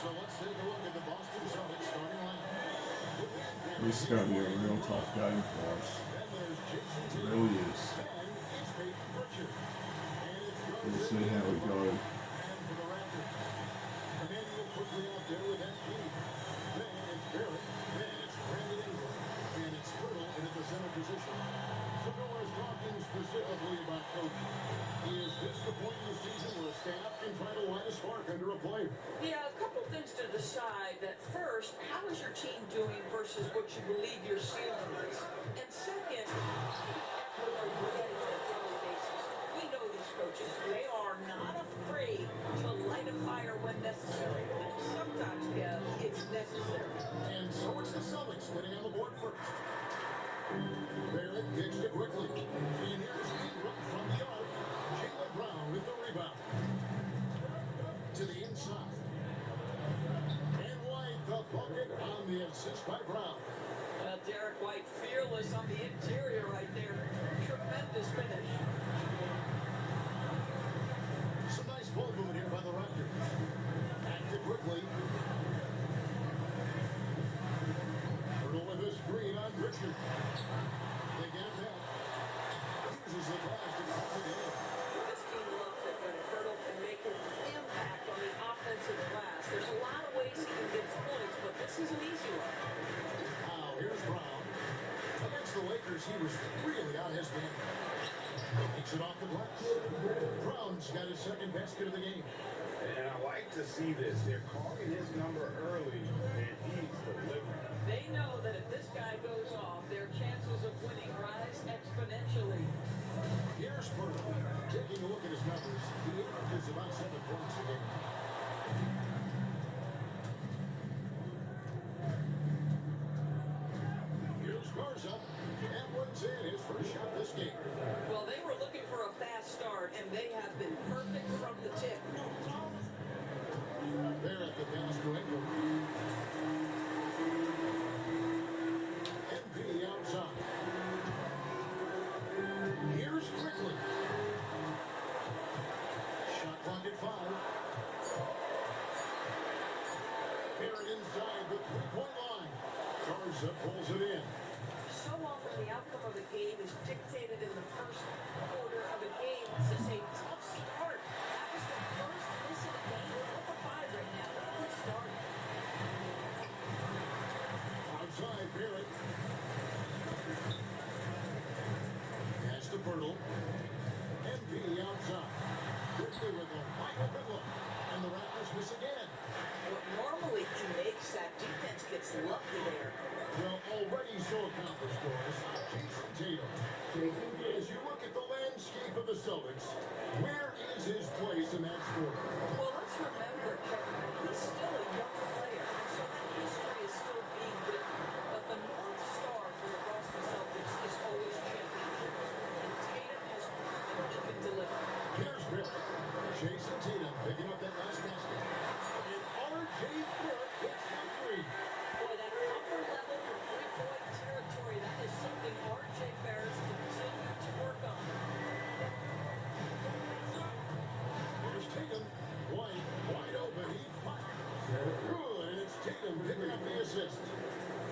So let's take a look at the Boston Celtics starting lineup. This is going to be a real tough game for us. It really is. We'll see how we go. Emmanuel quickly out there with that key. Then it's Barrett. Then it's Brandon Ingram. And it's Squirtle into the center position. So no one is talking specifically about coaching. Is this the point in the season where a staff can try to light a spark under a player? Yeah, a couple things to decide. That first, how is your team doing versus what you believe your ceiling is? And second, effort are you getting on a daily basis? We know these coaches. They are not afraid to light a fire when necessary. And sometimes, yeah, it's necessary. And so it's the Celtics getting on the board first. Barrett kicks it quickly. And here's Ingram from the arc. Jaylen Brown with the rebound. To the inside. And White, the bucket on the assist by Brown. Derek White fearless on the interior right there. Tremendous finish. Some nice ball movement here by the Raptors. Acted quickly. Hurdle with a screen on Richard. They get it back. Uses the pass to cut the game. This team loves it when Hurdle can make an impact on the offensive glass. There's a lot of ways he can get points, but this is an easy one. Now, here's Brown. Against the Lakers, he was really on his game. Takes it off the glass. Brown's got his second basket of the game. And I like to see this. They're calling his number early, and he's delivering. They know that if this guy goes off, their chances of winning rise exponentially. Here's Burton. Taking a look at his numbers, he averages about 7 points a game. Here's Garza. That one's in his first shot this game. Well, they were looking for a fast start, and they have been perfect from the tip. Barrett the pass to Ingram. MP outside. Here's quickly. Shot clock at 5. Barrett inside the three-point line. Garza pulls it in. So often the outcome of a game is dictated in the first quarter of a game. This is a tough start. That was the first miss of the game. 4 for 5 right now. What a good start. Outside, Barrett. Pass to Pirtle. MP outside. Quickly with a wide open look. And the Raptors miss again. What normally he makes, that defense gets lucky there. Well, already so accomplished, boys. Jason Tatum. As you look at the landscape of the Celtics, where is his place in that score? Well, let's remember, Kevin, he's still a young player, and so that history is still being written. But the North Star for the Boston Celtics is always championships, and Tatum has proven he can deliver. Here's Barrett. Jason Tatum picking up that last basket. And R.J. Barrett hits the three. Boy, that comfort level for three-point territory, that is something R.J. Barrett's continued to work on. Here's Tatum. White, wide open. He fires. Good, and it's Tatum picking up the assist.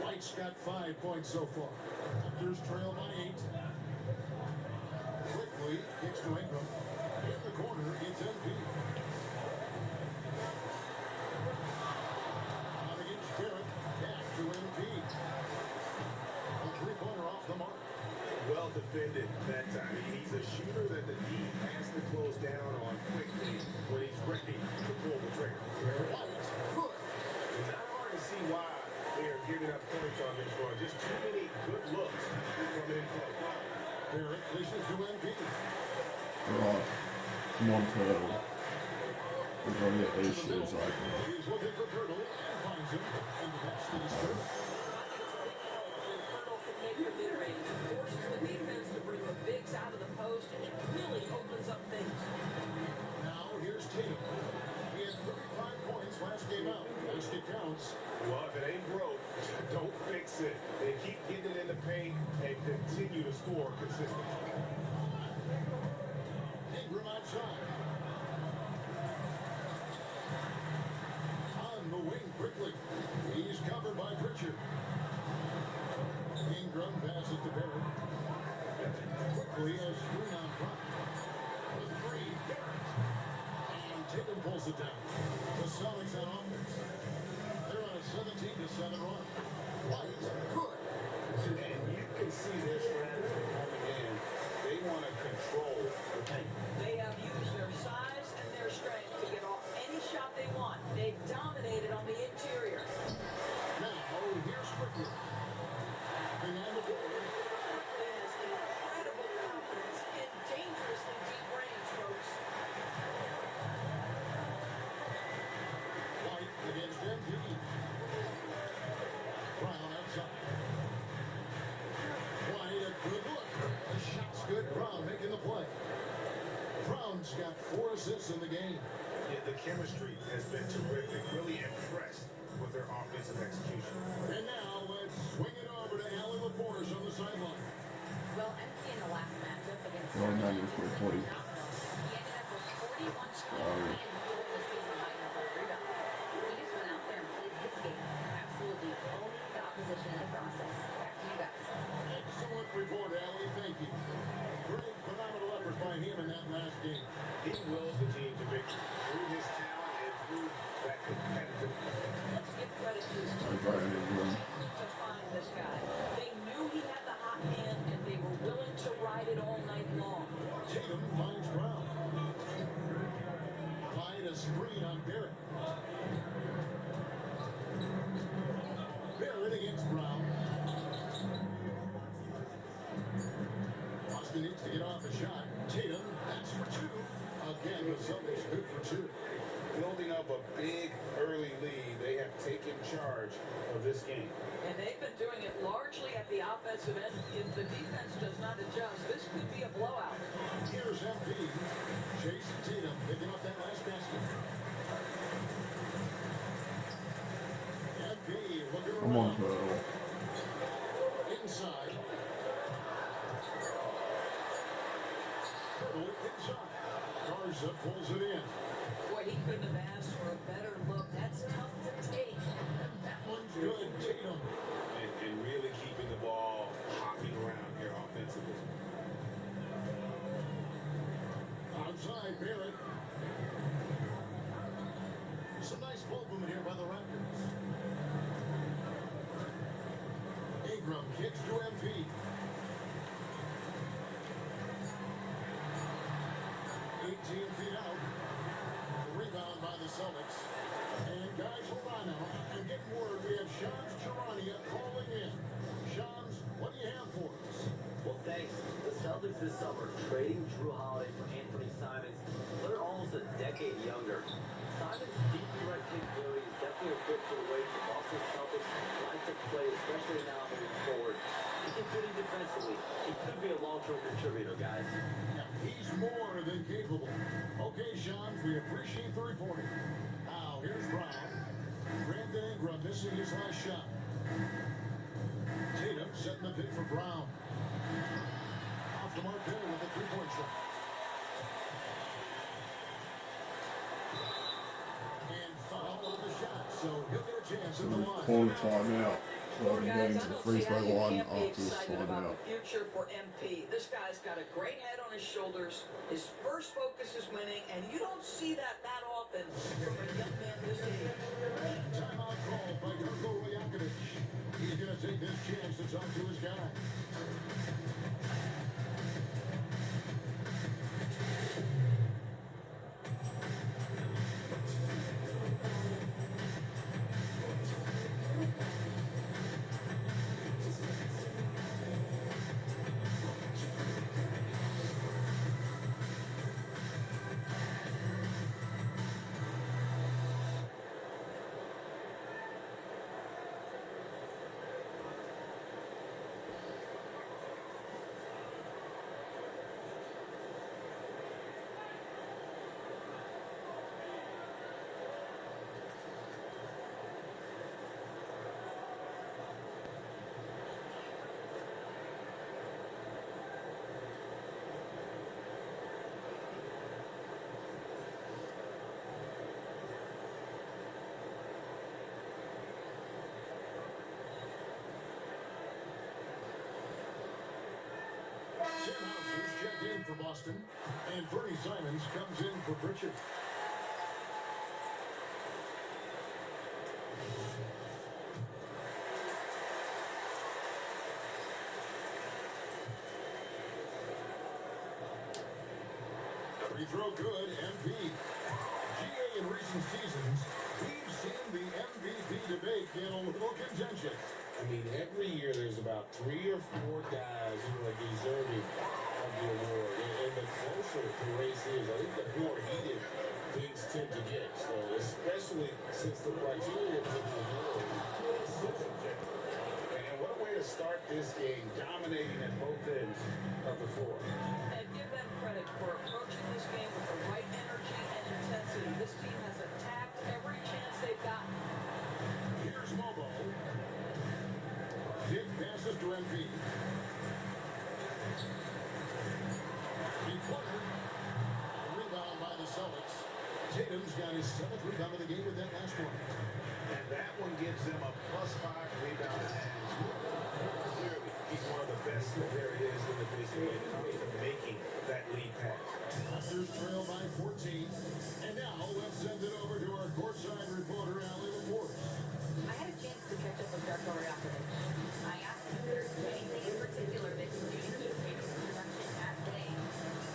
White's got 5 points so far. Raptors trail by 8. Quickly kicks to Ingram. In the corner, it's MP. Out against Barrett. Back to MP. A three-pointer off the mark. Well defended that time. He's a shooter that the D has to close down on quickly when he's ready to pull the trigger. White, good. It's not hard to see why they are giving up points on this run. Just too many good looks coming in close. Barrett dishes to MP. Right. Non-turtle. We're going to get these shoes open. He's looking for Turtle and finds him. And the basket is good. Hurdle can make the mid-range. It forces the defense to bring the bigs out of the post, and it really opens up things. Now here's Tatum. He had 35 points last game out. Basket counts. Well, if it ain't broke, don't fix it. They keep getting it in the paint and continue to score consistently. Ingram outside. On the settles it down. The Celtics on offense. They're on a 17-7 run. White, good. And you can see their strategy coming in. They want to control the paint. They have used their size and their strength to get off any shot they want. They've dominated on the interior. Now, here's Quickly. Nothing on the board. Quickly has incredible confidence in dangerously deep range, folks. White against MP. Brown outside. White, a good look. The shot's good. Brown making the play. Brown's got 4 assists in the game. Yeah, the chemistry has been terrific. Really impressed with their offensive execution. And now let's swing it over to Allie LaForce on the sideline. Well, MP in the last matchup against Oh, now you're Celtics was quick, phenomenal. He ended up with 41 points and holding the season high number of rebounds. He just went out there and played his game, absolutely owning the opposition in the process. Back to you guys. Excellent report, Allie. Thank you. Great, phenomenal effort by him in that last game. He wills the team to victory through his talent and through that competitiveness. Let's give credit to his I team got it again. to find this guy. They knew he had the hot hand, and they were willing to ride it all night long. Tatum finds Brown. Applied a screen on Barrett. Barrett against Brown. Boston needs to get off a shot. Tatum, that's for 2. Again, the Celtics good for 2. Building up a big early lead, they have taken charge of this game. And they've been doing it largely at the offensive end. If the defense does not adjust, this could be a blowout. Here's MP. Jason Tatum picking up that last basket. MP looking Come on, around. Turtle. Inside. Turtle inside. Garza pulls it in. Boy, he couldn't have asked for a better look. That's tough to take. That one's good. Tatum. And really keeping the ball hopping around here offensively. Outside, Barrett. Some nice ball movement here by the Raptors. Ingram kicks to MP. 18 feet out. The rebound by the Celtics. And guys, hold on now. I'm getting word we have Shams Charania calling in. Shams, what do you have for us? Well, thanks. The Celtics this summer trading Drew Holiday for Anthony Simons. They're almost a decade younger. Simons' deep threat capability is definitely a fit for the way the Boston Celtics like to play, especially now moving forward. He can fit in defensively. He could be a long-term contributor, guys. Yeah, he's more than capable. Okay, Shams, we appreciate the reporting. Now, here's Brown. Brandon Ingram missing his last shot. Tatum setting the pick for Brown. Off the mark there with a three-point shot. And foul on the shot, so he'll get a chance at the line. Corner timeout. So Well, I've been guys, getting I to the don't free see how throw you line can't be after this excited about timeout. the future for MP. This guy's got a great head on his shoulders. His first focus is winning, and you don't see that often from a young man this age. Timeout called by Darko Rajakovic. He's going to take this chance to talk to his guy. Sam Hauser's checked in for Boston, and Bernie Simons comes in for Pritchard. Free throw good, MP. GA in recent seasons, we've seen the MVP debate get a little contentious. I mean, every year there's about 3 or 4 guys who are deserving of the award. And the closer the race is, I think the more heated things tend to get. So, especially since the criteria for the award is so subjective. And what a way to start this game, dominating at both ends of the floor. And give them credit for approaching this game with the right energy and intensity. This team has attacked every chance they've gotten. Here's Mobo. Dick passes to MP. In corner. Rebound by the Celtics. Tatum's got his 7th rebound of the game with that last one. And that one gives them a +5 rebound advantage. Clearly, he's one of the best there is in the business when it comes to making that lead pass. Raptors trail by 14. And now let's send it over to our courtside reporter, Allie LaForce. I had a chance to catch up with Darko Rajakovic. I asked him if there's anything in particular that can do to keep Tatum's production at bay. He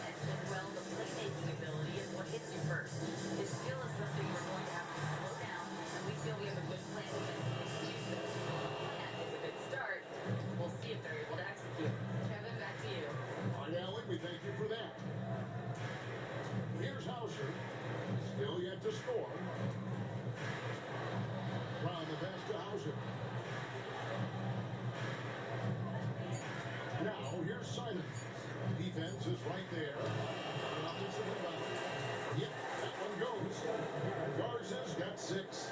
mentioned, well, the playmaking ability is what hits you first. His skill is something we're going to have to slow down, and we feel we have a good plan defensively to do so. The plan is a good start. We'll see if they're able to execute. Kevin, back to you. All right, Allie, we thank you for that. Here's Hauser. Still yet to score. Round the pass to Hauser. Now, here's Simon. Defense is right there. Offensive rebound. Yep, that one goes. Garza's got 6.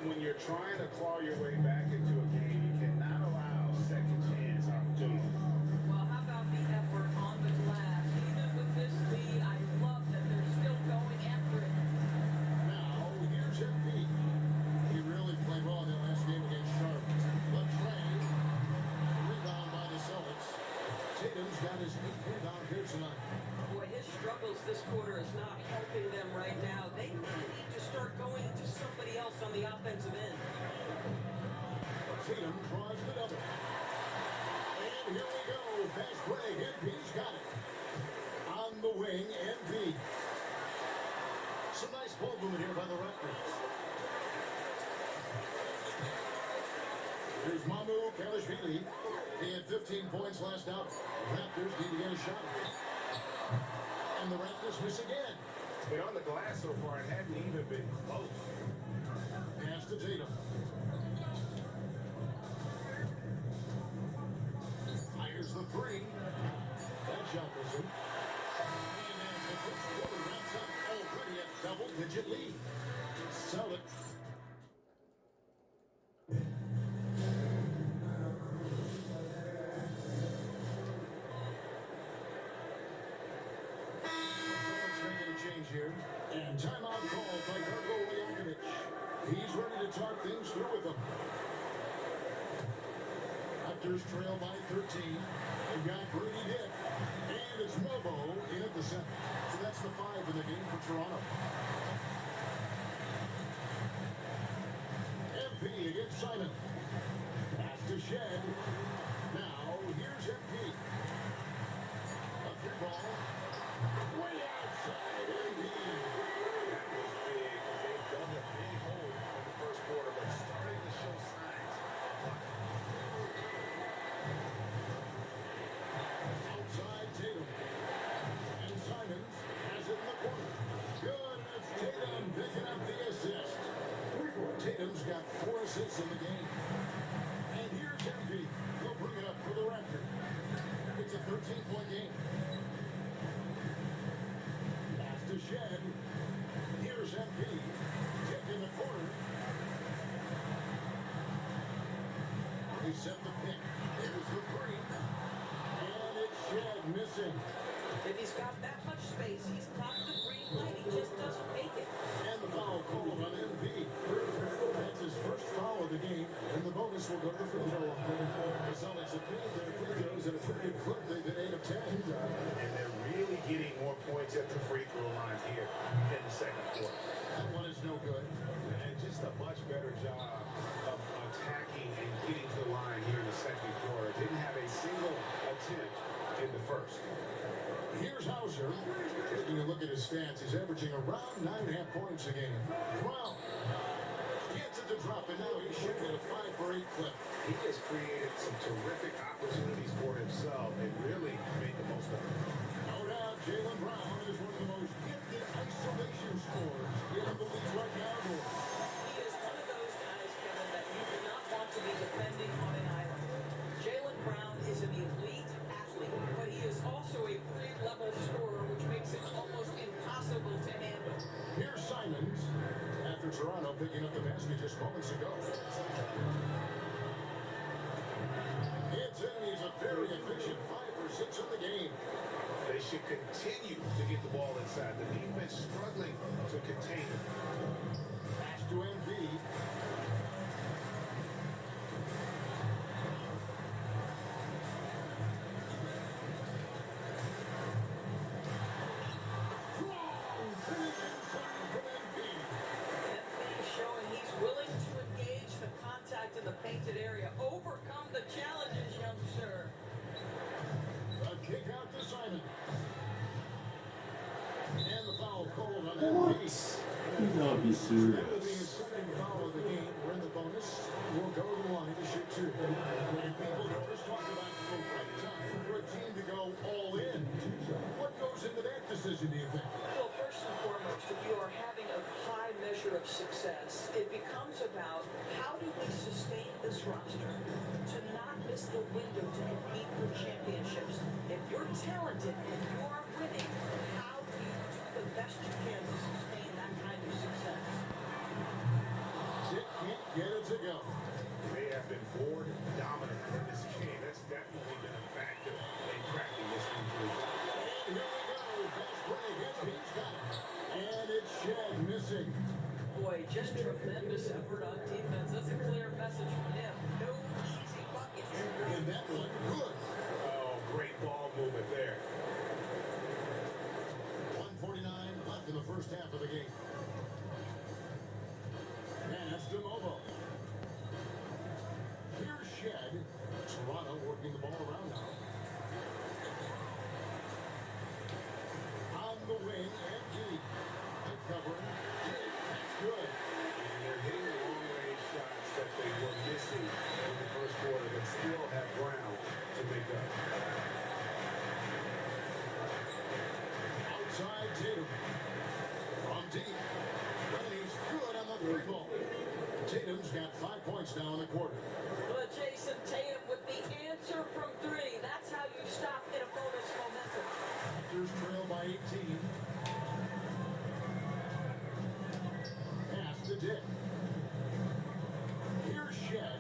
When you're trying to claw your way back into a game, you cannot allow second chance opportunity. Well, how about the effort on the glass? Even with this lead, I love that they're still going after it. Now, here's MP. He really played well in that last game against Sharp. Latrey. Rebound by the Celtics. Tatum's got his 8th rebound here tonight. Boy, his struggles this quarter is not helping them right now. They really need to start going to somebody else on the offensive end. Tatum draws the double. And here we go. Fast break. MP's got it. On the wing, MP. Some nice ball movement here by the Raptors. Here's Mamu Kalashvili. He had 15 points last out. Raptors need to get a shot. And the Raptors miss again. But on the glass so far, it hadn't even been close. Pass to Tatum. Fires the 3. That shot missing. And as the first quarter wraps up, already a double-digit lead. Celtics. Here. And timeout called by Darko Rajakovic. He's ready to talk things through with them. Raptors trail by 13. They've got Brady Dick. And it's Mobo in at the center. So that's the 5 in the game for Toronto. MP against Simon. Pass to Shed. Now here's MP. A 3-ball. Way outside, MP. That was big because they've done a big hole in the first quarter, but starting to show signs of life. Outside Tatum. And Simons has it in the corner. Good. It's Tatum picking up the assist. Tatum's got 4 assists in the game. And here's MP. He'll bring it up for the Raptors. It's a 13-point game. Pass to Shed. Here's MP. Kick in the corner. They set the pick. Here's the 3. And it's Shed missing. If he's got that much space, he's got the green light. He just doesn't make it. And the foul called on MP. That's his first foul of the game, and the bonus will go to the free throw line. The Celtics have made their free throws at a pretty good clip. They've been 8 of 10. And they're really getting more points at the free throw line here in the second quarter. That one is no good. And just a much better job of attacking and getting to the line here in the second quarter. Didn't have a single attempt in the first. Here's Hauser taking a look at his stats. He's averaging around 9.5 points a game. Brown gets it to drop, and now he's shooting a 5 for 8 clip. He has created some terrific opportunities for himself and really made the most of it. No doubt, Jaylen Brown is one of the most gifted isolation scorers in the league right now. He is one of those guys, Kevin, that you do not want to be defending on an island. Jaylen Brown is an elite athlete, but he is also a free-level scorer, which makes it almost impossible to handle. Here's Simons after Toronto picking up the basket just moments ago. It's in. He's a very efficient 5 for 6 in the game. They should continue to get the ball inside. The defense struggling to contain it. Pass to Embiid. Strong finish inside from Embiid. Embiid showing he's willing to engage the contact in the painted area, overcome the challenges, young sir. A kick out to Simon. And the foul called on What? Embiid. You gotta be That will be serious. his second foul of the game. We're in the bonus. We'll go to the line to shoot 2. And people first talk about the right time for a team to go all in. What goes into that decision, do you think? Well, first and foremost, if you are having a high measure of success, it becomes about how do we sustain this roster to not miss the window to compete for championships. If you're talented and you are winning, how do you do the best you can to sustain that kind of success? Dick can't get it to go. They have been board dominant in this game. That's definitely been a factor in cracking this injury. And here we go. Fast break. Embiid's got it. And it's Shed missing. Boy, just tremendous effort on defense. That's a clear message from him. No easy buckets. And that one good. Oh, great ball movement there. 1:49 left in the first half of the game. Pass to Mobo. Here's Shed. Toronto working the ball around now. On the wing, Embiid. Good covering. That's good. And they're hitting the long-range shots that they were missing in the first quarter, but still have ground to make up. Outside Tatum. From deep. And he's good on the 3-ball. Tatum's got 5 points now in the quarter. But Jason Tatum with the answer from 3. That's how you stop in a bonus momentum. Raptors trail by 18. Pass to Dick. Here's Shed,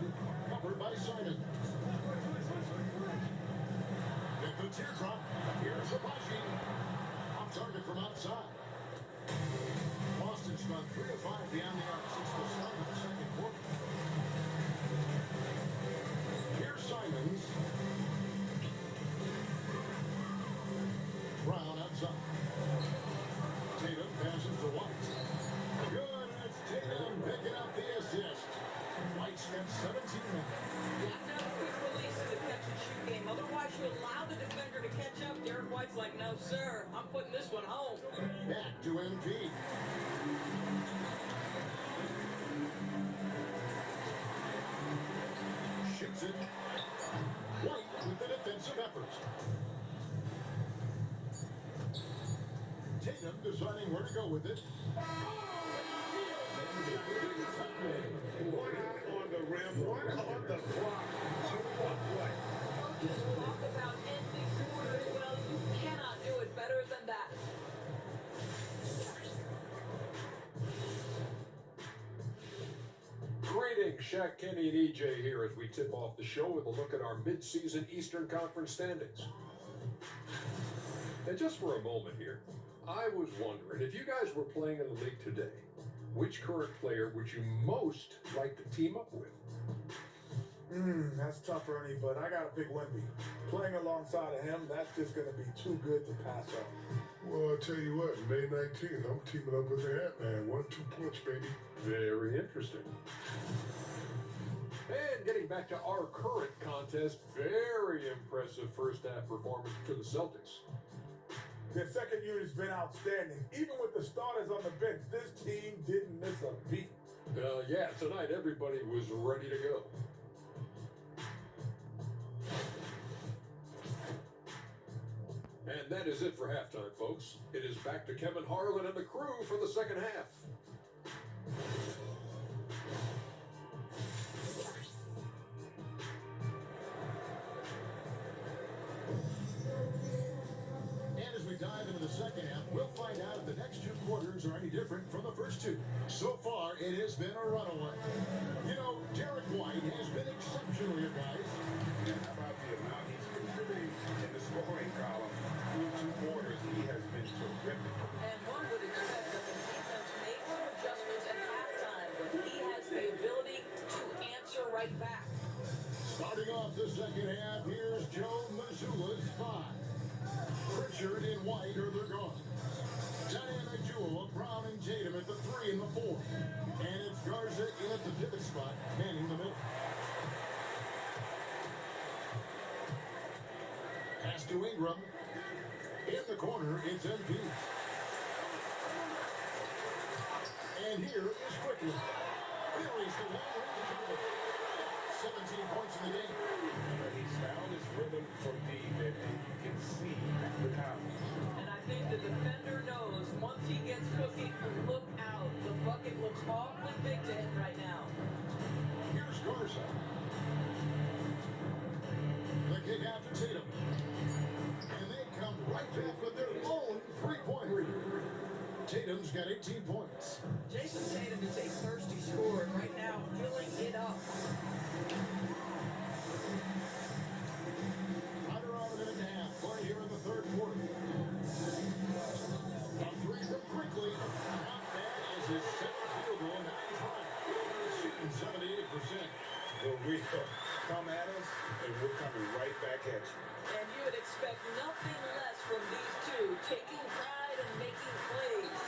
covered by Simon. Get the teardrop. Here's Abaji. Off target from outside. Boston's gone 3 of 5 beyond the arc since the start of the second quarter. Here's Simons. Brown outside. Tatum passes to White. Good, and it's Tatum picking up the assist. White's got 17 now. You have to have a quick release in the catch-and-shoot game. Otherwise, you allow the defender to catch up. Derek White's like, no, sir. I'm putting this one home. Back to MP. Shoots it. White with the defensive effort. Tatum deciding where to go with it. One out on the rim, one on the clock. What play? Just talk about ending quarters. Well, you cannot do it better than that. Greetings, Shaq, Kenny, and EJ here as we tip off the show with a look at our midseason Eastern Conference standings. And just for a moment here, I was wondering, if you guys were playing in the league today, which current player would you most like to team up with? That's tough, Ernie, but I gotta pick Wemby. Playing alongside of him, that's just gonna be too good to pass up. Well, I'll tell you what, May 19th, I'm teaming up with the Ant-Man. 1-2 punch, baby. Very interesting. And getting back to our current contest, very impressive first half performance to the Celtics. Their second unit's been outstanding. Even with the starters on the bench, this team didn't miss a beat. Yeah, tonight everybody was ready to go. And that is it for halftime, folks. It is back to Kevin Harlan and the crew for the second half. And as we dive into the second half, we'll find out if the next two quarters are any different from the first two. So far, it has been a runaway. You know, Derek White has been exceptional here, guys. And how about the amount he's contributing in the scoring column? Through two quarters, he has been terrific. And one would expect that the defense made some adjustments at halftime, but he has the ability to answer right back. Starting off the second half, here's Joe Mazzulla's 5. Pritchard and White are their guards. Dynamic duo of Brown and Tatum at the 3 and the 4. And it's Garza in at the pivot spot, manning the middle. Pass to Ingram. In the corner, it's MP. And here is Quickly. Carries the long-range cover. 17 points in the game. He's found his rhythm from deep, and you can see the confidence. And I think the defender knows once he gets cooking, look out. The bucket looks awfully big to him right now. Here's Garza. The kick out to Tatum. And they come right back with their own three-pointer. Tatum's got 18 points. Jason Tatum is a thirsty scorer right now, filling it up. Under a minute and a half, play here in the third quarter. A three from Quickly. Not bad as his second field goal, 9 tries. Shooting 78%. Well, we come at us, and we're coming right back at you. And you would expect nothing less from these two, taking pride and making plays.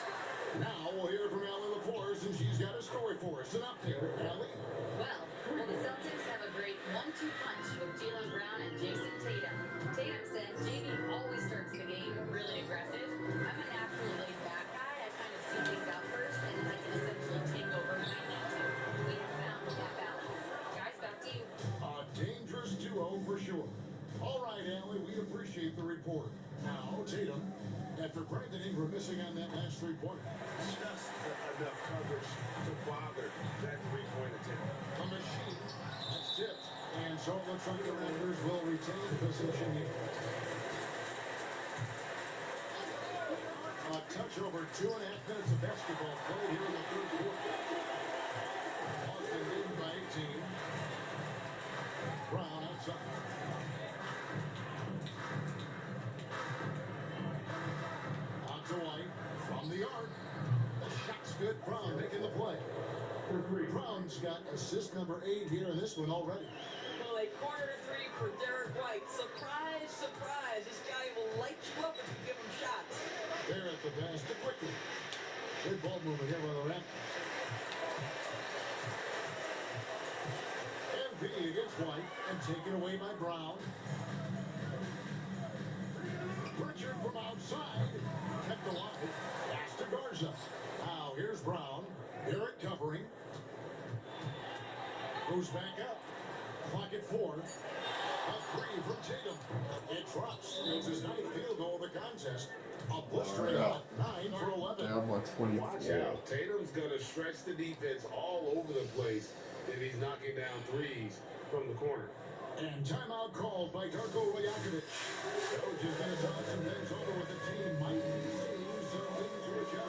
Now we'll hear from Allie LaForce, and she's got a story for us. An update, Allie. Well, the Celtics have a great 1-2 punch with Jaylen Brown and Jason Tatum. Tatum said JV always starts the game really aggressive. I'm a naturally laid-back guy. I kind of see things out first, and then I can essentially take over when I need to. We have found that balance. Guys, back to you. A dangerous duo for sure. All right, Allie, we appreciate the report. Now, Tatum, after Brandon Ingram missing on that last three-pointer. Just enough coverage to bother that three-point attempt. A machine. That's tipped. And so it looks like the Raptors will retain position here. A touch over 2.5 minutes of basketball play here in the third quarter. Boston leading by 18. Brown outside. Out to White from the arc. The shot's good. Brown making the play. Brown's got assist number 8 here in this one already. Well, a corner three for Derek White. Surprise, surprise. This guy will light you up if you give him shots. They're at the pass to Quickly. Good ball movement here by the Raptors. MP against White and taken away by Brown. Pritchard from outside. Kept alive. Pass to Garza. Now here's Brown. Barrett covering. Goes back up. Clock at 4. A three from Tatum. It drops. It's his 9th field goal of the contest. A blistering hot 9 for 11. Down by 24. Watch out. Tatum's going to stretch the defense all over the place if he's knocking down threes from the corner. And timeout called by Darko Rajakovic. Coach is going to talk some things over with the team. Might be seeing some things to adjust.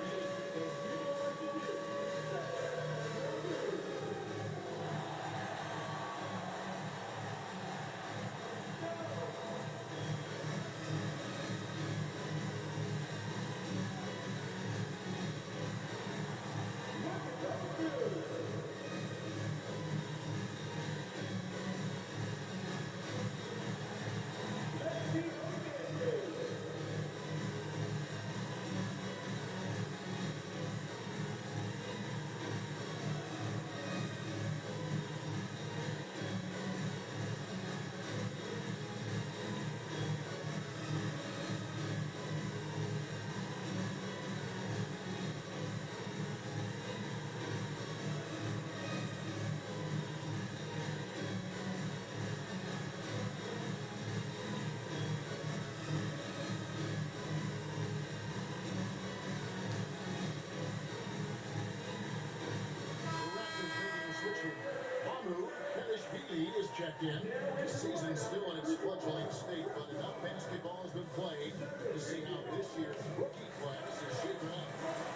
in. The season's still in its fledgling state, but enough basketball has been played to see how this year's rookie class is shaping up.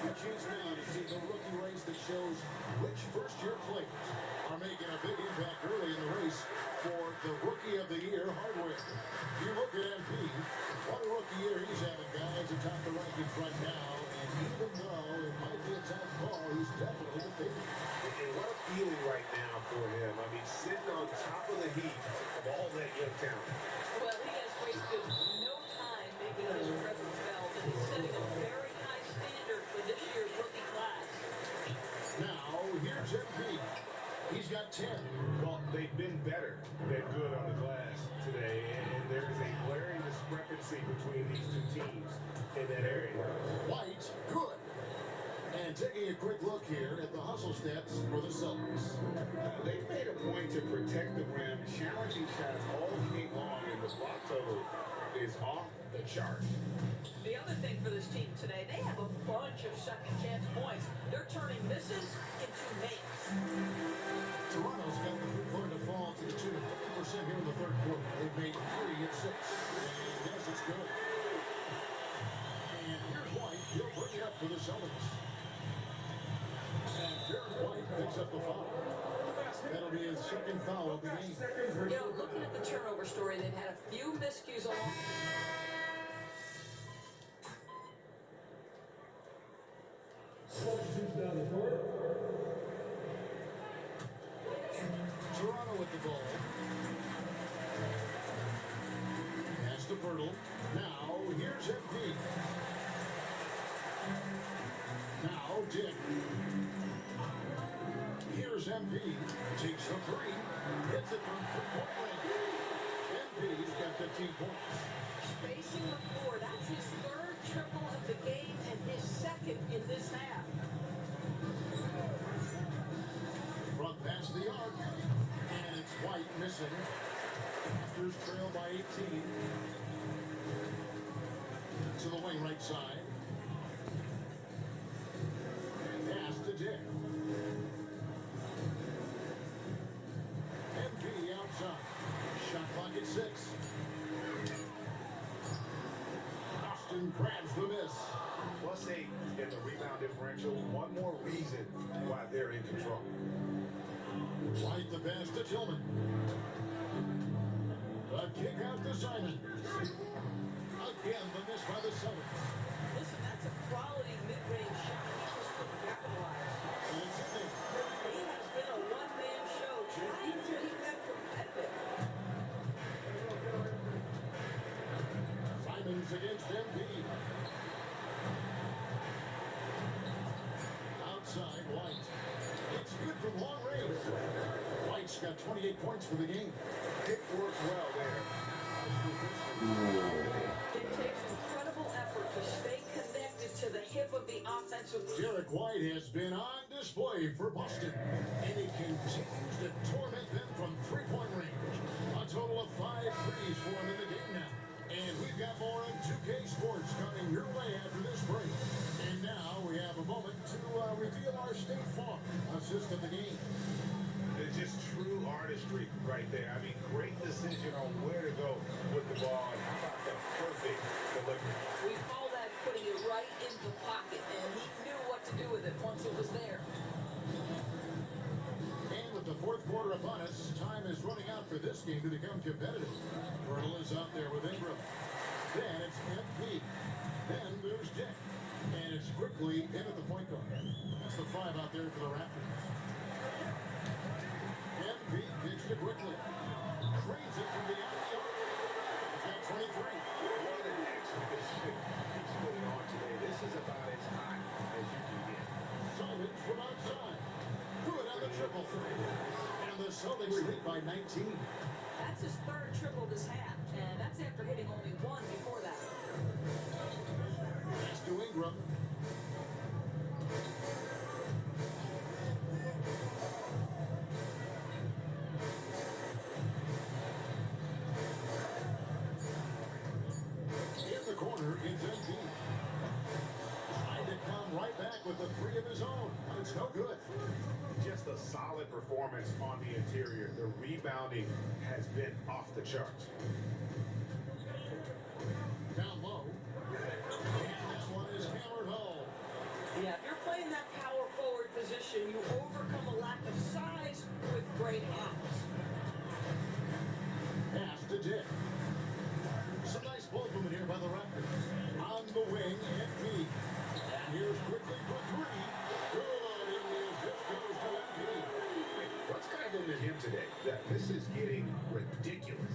A chance now to see the rookie race that shows which first-year players are making a big impact early in the race for the Rookie of the Year hardware. You look at MP, what a rookie year he's having, guys, atop the rankings right now, and even though it might be a tough call, he's definitely the favorite. And what a feeling right now for him. I mean, sitting on top of the heap of all that young talent. Well, he has wasted no time making his presence felt, and he's setting a very high standard for this year's rookie class. Now, here's MP. He's got 10. Well, they've been better than good on the glass today, and there is a glaring discrepancy between these two teams in that area. White, good. And taking a quick look here at the hustle stats for the Celtics. They've made a point to protect the rim, challenging shots all game long, and the block total is off the charts. The other thing for this team today, they have a bunch of second chance points. They're turning misses into makes. Toronto's got the three-point to fall to the tune of 50% here in the third quarter. They've made 3 at 6. And yes, it's good. And here's White. He'll bring it up for the Celtics. And Derek White picks up the foul. That'll be his second foul of the game. You know, looking at the turnover story, they've had a few miscues along. Toronto with the ball. Pass to Pirtle. Now, here's MP. Now, Dick. Here's MP. Takes the 3. Hits it from three-point range. MP's got 15 points. Spacing the floor, that's his third triple of the game and his second in this half. Front past the arc. And it's White missing. Masters trail by 18. To the wing right side. Pass to Dick. MP outside. Shot clock at 6. Austin grabs the miss. +8 in the rebound differential. One more reason why they're in control. White the pass to Tillman. A kick out to Simon. Again, the miss by the Celtics. Listen, that's a quality mid-range shot. He just couldn't capitalize. And it's in there. He has been a one-man show trying to keep them competitive. Simons against MP. Outside White. It's good from long range. White's got 28 points for the game. It works well there. It takes incredible effort to stay connected to the hip of the offensive. Derek White has been on display for Boston, and he continues to torment them from three-point range. A total of 5 threes for him in the game now. And we've got more on 2K Sports coming your way after this break. And now we have a moment to reveal our State Farm assist of the game. It's just true artistry right there. I mean, great decision on where to go with the ball, and how about the perfect delivery. We call that putting it right in the pocket, and he knew what to do with it once it was there. And with the fourth quarter upon us, time is running out for this game to become competitive. Pirtle is out there with Ingram. Then it's MP. Then there's Dick. And it's quickly in at the point guard. That's the 5 out there for the Raptors. MP pitched it quickly. Cranes it from beyond the arc. He's got 23. What an exhibition he's putting on today. This is about as hot as you can get. Simon from outside. Good on the triple. And the Celtics lead by 19. That's his third triple this half, and that's after hitting only one before that. Pass to Ingram. In the corner, it's MP. Trying to come right back with the 3 of his own, but it's no good. Just a a solid performance on the interior. The rebounding has been off the charts. Down low. And that one is hammered home. Yeah, if you're playing that power forward position, you overcome a lack of size with great hands. Pass to Dick. Some nice ball movement here by the Raptors. On the wing, MP. Here's quickly for three. Good, and the assist goes to MP. What's kind of into him today? That this is getting ridiculous.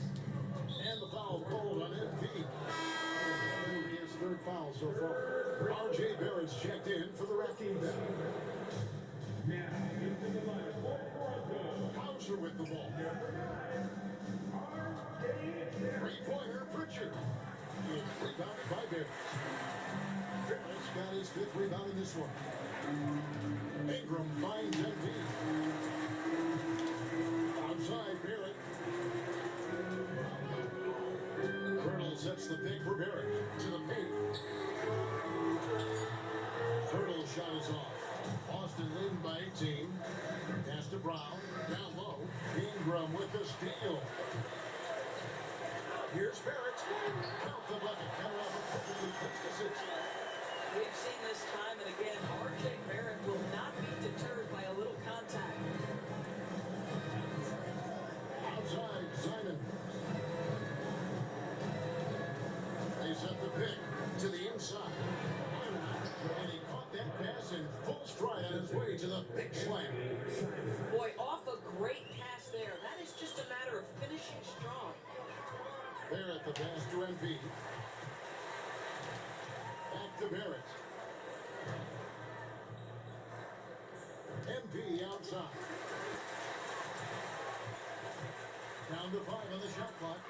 And the foul called on MP. It'll be his third foul so far. R.J. Barrett's checked in for the Raptors. Hauser with the ball. Three-pointer, Pritchard. It's rebounded by Barrett. Barrett's got his fifth rebound in this one. Ingram finds MP. Outside, Barrett. Hurdle sets the pick for Barrett. To the paint. Hurdle shot is off. Boston leading by 18. Pass to Brown. Down low. Ingram with the steal. Here's Barrett. Count the bucket. Coming off a perfectly placed assist. We've seen this time and again. R.J. Barrett will not be deterred by a little contact. Outside, Simon. They set the pick to the inside. And he caught that pass in full stride on his way to the big slam. Boy, off a great pass there. That is just a matter of finishing strong. Barrett the pass to MP. Back to Barrett. MP outside. Down to 5 on the shot clock.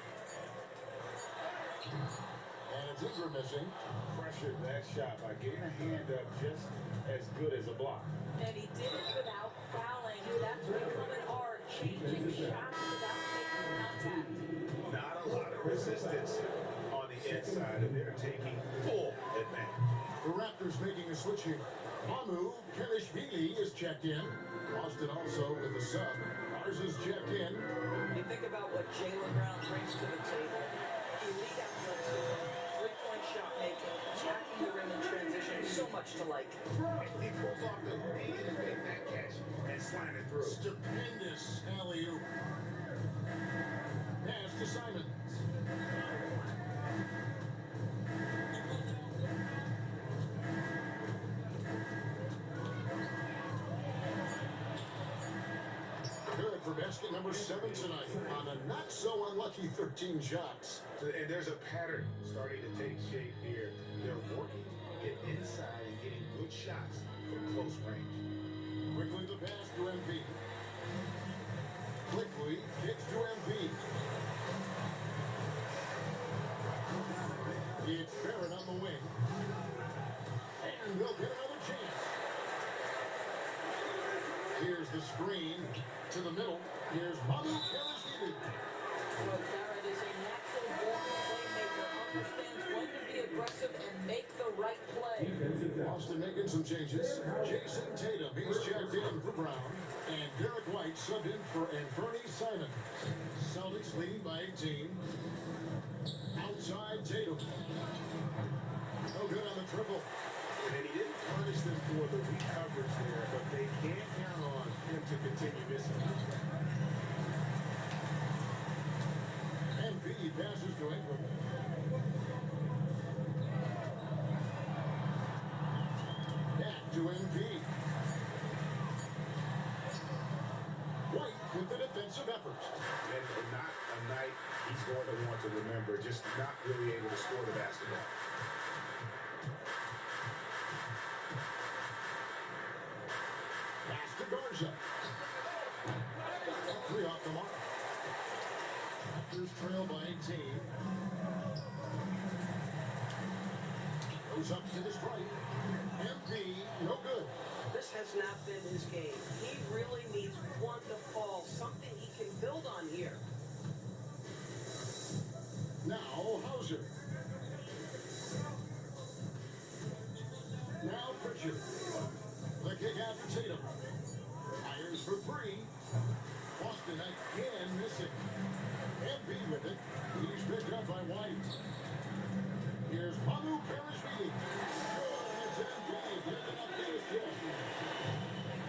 And it's Ingram missing. Pressured that shot by getting a hand up just as good as a block. And he did it without fouling. That's becoming hard. Changing shots without making contact. Not a lot of resistance on the inside, and they're taking full advantage. The Raptors making a switch here. Mamu Kelishvili is checked in. Boston also with a sub. Ours is checked in. You think about what Jaylen Brown brings to the table. Elite athleticism, three-point shot making, attacking the rim in transition, so much to like. He pulls off the lead and make that catch and slam it through. Stupendous alley-oop. Pass to Simon. Good for basket number 7 tonight on a not-so-unlucky 13 shots. And there's a pattern starting to take shape here. They're working it inside and getting good shots from close range. Quickly the pass to MP. Quickly kicks to MP. It's Barrett on the wing. And they'll get another chance. Here's the screen to the middle. Here's Mamu Kelishvili. Well, Barrett is a natural-born playmaker, understands when to be aggressive and make the right play. Boston making some changes. Jason Tatum, he's checked in for Brown. And Derek White subbed in for Anthony Simon. Celtics leading by 18. Outside Tatum. No good on the triple. And he didn't punish them for the weak coverage there, but they can't count on him to continue missing. MP passes to Ingram. Back to MP. White with the defensive effort. And not a night he's going to want to remember, just not really able to score the basketball. Pass to Garza. Three off the mark. Raptors trail by 18. Goes up to the strike. MP, no good. This has not been his game. He really needs one to fall, something he can build on here. Now Hauser. Now Pritchard. The kick out to Tatum. Fires for three. Boston again missing. MP with it. He's picked up by White. Here's Mamu Parashvili. It's MP getting up to his chest.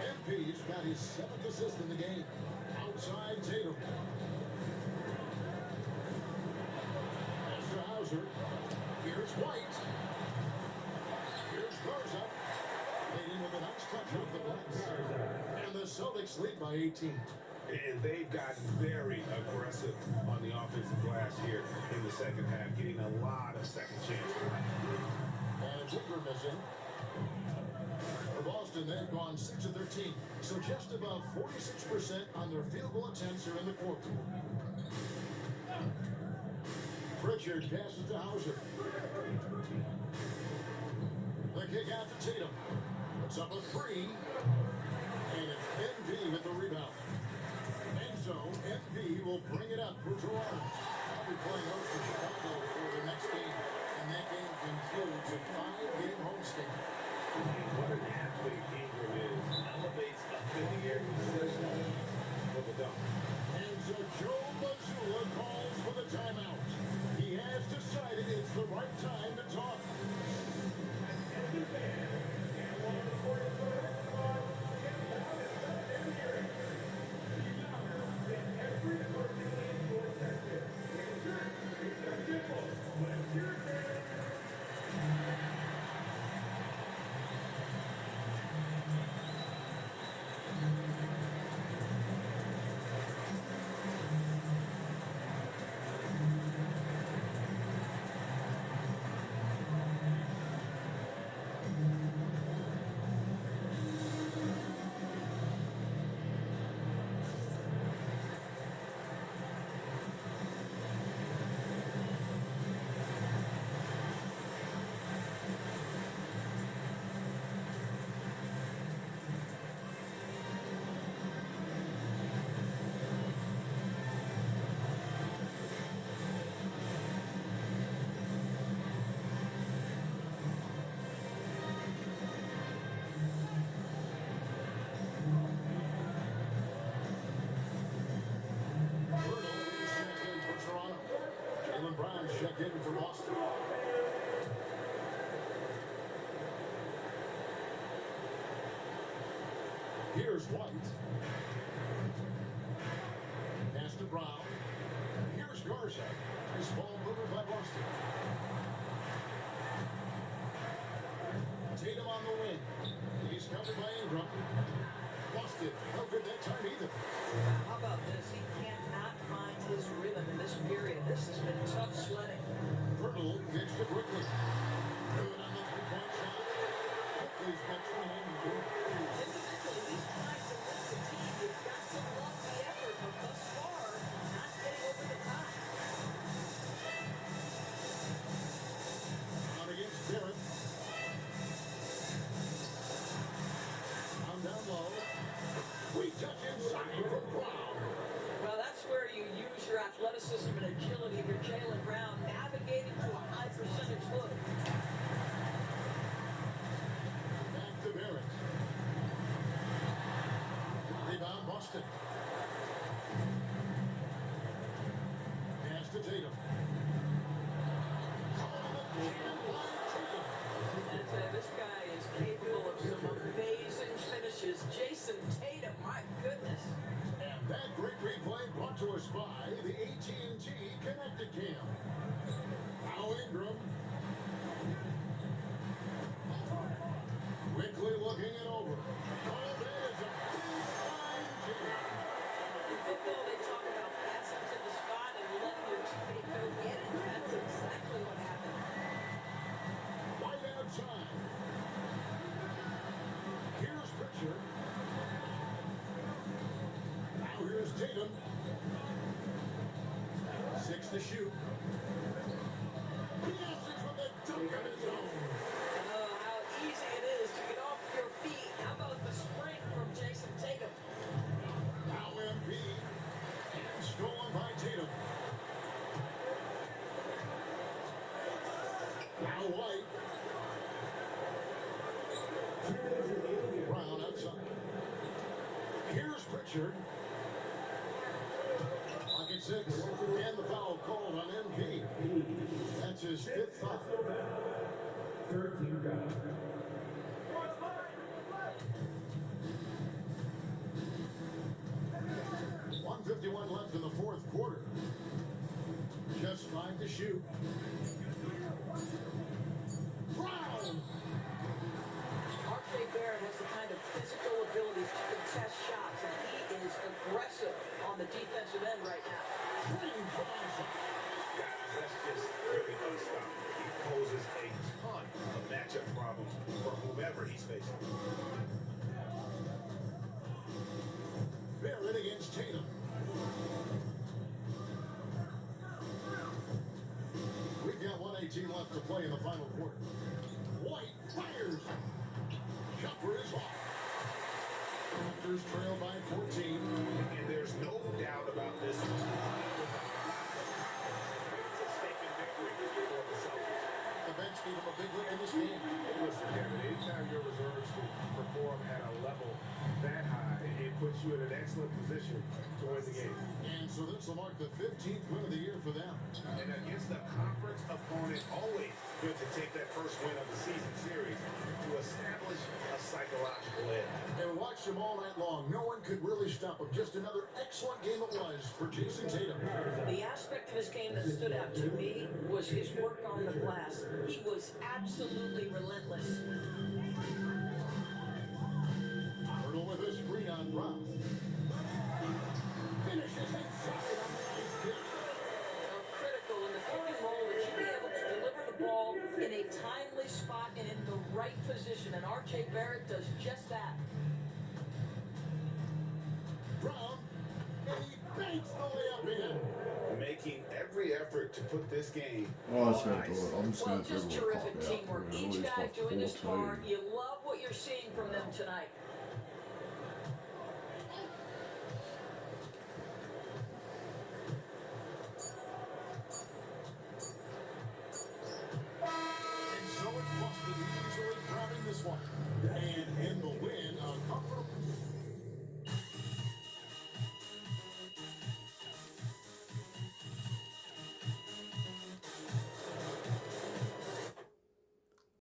MP's got his 7th assist in the game. Outside Tatum. Pass to Hauser. Here's White. Here's Garza. Made in with a nice touch off the glass. And the Celtics lead by 18. And they've gotten very aggressive on the offensive glass here in the second half, getting a lot of second chances. And Tiger missing. For Boston, they've gone 6 of 13. So just above 46% on their field goal attempts here in the quarter. Pritchard passes to Hauser. The kick out to Tatum. Puts up a 3. And it's NV with the rebound. And so NV will bring it up for Toronto. I'll be playing host for Chicago for the next game. And that game concludes a 5-game homestand. What an athlete Ingram is. Elevates up in the air with the dunk. And so Joe Mazzulla calls for the timeout. He has decided it's the right time to talk. Checked in for Boston. Here's White. Pass to Brown. Here's Garza. This ball moved by Boston. Tatum on the wing. He's covered by Ingram. Boston. No good that time either. How about this? He cannot find his rhythm in this period. This has been tough sledding. Pirtle gets to quickly. Good on the three-point shot. Quickly's got 2 hands. Individually, he's trying to lift the team. You've got to love the effort, but thus far, not getting over the top. On against Barrett. Down low. We touch inside from Brown. Well, that's where you use your athleticism and agility for Jaylen Brown, navigating to a high percentage look. Back to Barrett. Rebound Boston. Pass to Tatum. And this guy is capable of some amazing finishes. Jason Tatum, my goodness. And that great replay brought to us by the AT&T Connected Cam. Now Ingram. Quickly looking it over. Oh, there's a big-time jam. In football, they talk about passing to the spot and letting your teammate go get it. That's exactly what happened. Right outside. Here's Pritchard. Now here's Tatum. 6 to shoot. He answers with a dunk of his own. Oh, how easy it is to get off your feet. How about the spring from Jason Tatum? Now MP. And stolen by Tatum. Now White. Brown outside. Here's Pritchard. Pocket 6. And the foul called on MP. That's his 5th foul. 13 foul. 1:51 left in the 4th quarter. Just 5 to shoot. Brown! R.J. Barrett has the kind of physical abilities to contest shots, and he is aggressive on the defensive end right now. Green flies up. Guys, that's just really unstoppable. He poses a ton of matchup problems for whomever he's facing. Barrett against Tatum. We've got 1:18 left to play in the final quarter. White fires. Jumper is off. Raptors trail by 14. And there's no doubt about this. It's a statement victory for the Celtics. The bench gave him a big lift in this game. Listen, Kevin, anytime your reserves can perform at a level that high, it puts you in an excellent position to win the game. And so this will mark the 15th win of the year for them. And against a conference opponent, always good to take that first win of the season series to establish a psychological edge. And watched him all night long. No one could really stop him. Just another excellent game it was for Jason Tatum. The aspect of his game that stood out to me was his work on the glass. He was absolutely relentless. Hurdle with a screen on Brown. Finishes inside on the nice kick. Critical in the pick and roll that you be able to deliver the ball in a timely spot and in the right position, and R.J. Barrett does just that. Brown, and he banks the layup in. Making every effort to put this game Oh, I'm just on gonna do ice. it. I'm just Well, gonna just dribble a terrific pocket out teamwork. there. Each It's guy like doing his 14. part. You love what you're seeing from them tonight.